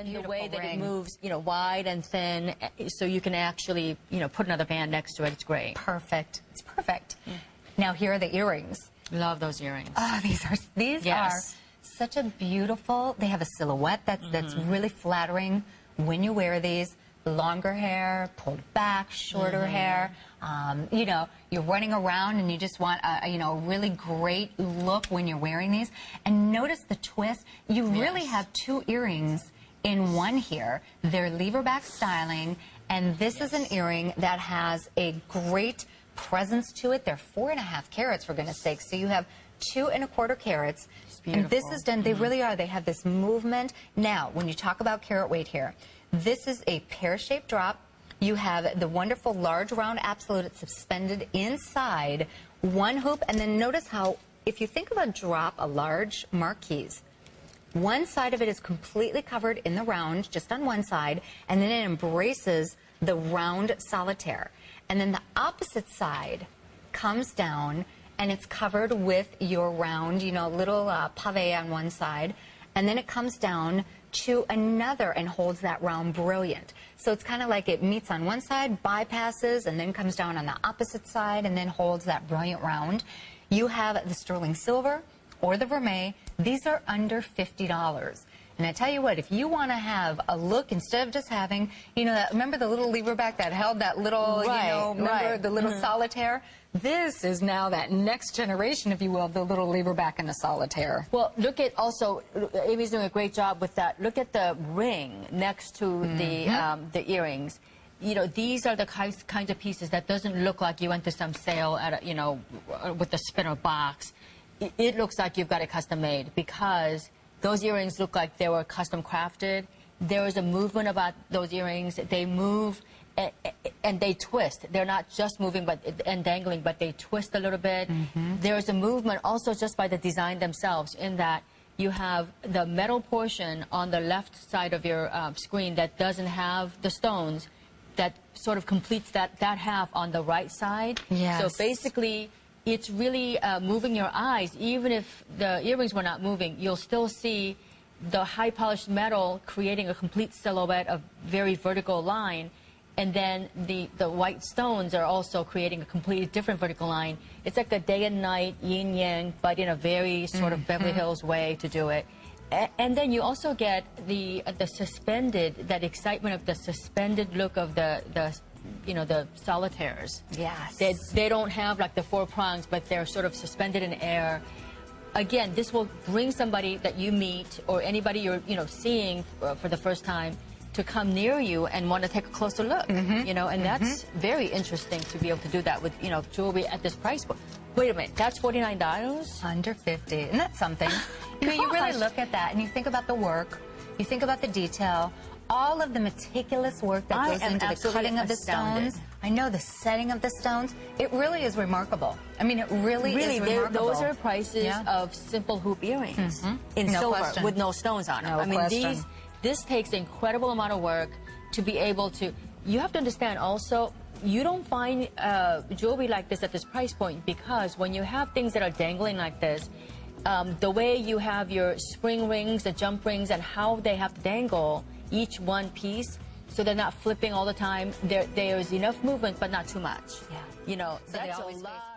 and the way that it moves, you know, wide and thin, so you can actually, you know, put another band next to it. It's great. Perfect. It's perfect. Now here are the earrings. Love those earrings. Oh, these are such a beautiful. They have a silhouette that's really flattering when you wear these. Longer hair, pulled back, shorter hair. You know, you're running around and you just want a, you know, really great look when you're wearing these. And notice the twist. You really have two earrings in one here. They're lever back styling, and this is an earring that has a great presence to it. They're 4.5 carats, for goodness sakes. So you have 2 1/4 carats. And this is done, they really are. They have this movement. Now, when you talk about carat weight here, this is a pear-shaped drop. You have the wonderful large round absolute. It's suspended inside one hoop. And then notice how, if you think of a drop, a large marquise, one side of it is completely covered in the round, just on one side, and then it embraces the round solitaire. And then the opposite side comes down, and it's covered with your round, you know, little pavé on one side, and then it comes down to another and holds that round brilliant. So it's kind of like it meets on one side, bypasses, and then comes down on the opposite side, and then holds that brilliant round. You have the sterling silver or the vermeil. These are under $50. And I tell you what, if you want to have a look, instead of just having, you know, remember the little lever back that held that little, you know, remember the little solitaire? This is now that next generation, if you will, of the little lever back and the solitaire. Well, look at also, Amy's doing a great job with that. Look at the ring next to the earrings. You know, these are the kinds of pieces that doesn't look like you went to some sale at a, you know, with a spinner box. It looks like you've got it custom made, because those earrings look like they were custom crafted. There is a movement about those earrings. They move and they twist. They're not just moving and dangling, but they twist a little bit. There is a movement also just by the design themselves, in that you have the metal portion on the left side of your screen that doesn't have the stones, that sort of completes that half on the right side. So basically, it's really moving your eyes. Even if the earrings were not moving, you'll still see the high polished metal creating a complete silhouette of very vertical line. And then the white stones are also creating a completely different vertical line. It's like a day and night yin yang, but in a very sort of Beverly Hills way to do it. And then you also get the suspended, that excitement of the suspended look of the you know, the solitaires. They don't have like the 4 prongs, but they're sort of suspended in air. Again, this will bring somebody that you meet, or anybody you're, you know, seeing for the first time, to come near you and want to take a closer look. You know, and that's very interesting to be able to do that with, you know, jewelry at this price point. Wait a minute, that's $49? Under 50. Isn't that something? You know, you really look at that and you think about the work, you think about the detail, all of the meticulous work that goes into the cutting of the stones. I know, the setting of the stones. It really is remarkable. I mean, it really is remarkable. Those are prices of simple hoop earrings in silver with no stones on them. I mean, this takes an incredible amount of work to be able to. You have to understand also, you don't find jewelry like this at this price point, because when you have things that are dangling like this, the way you have your spring rings, the jump rings, and how they have to dangle, each one piece, so they're not flipping all the time. There is enough movement, but not too much. You know, so that's a lot.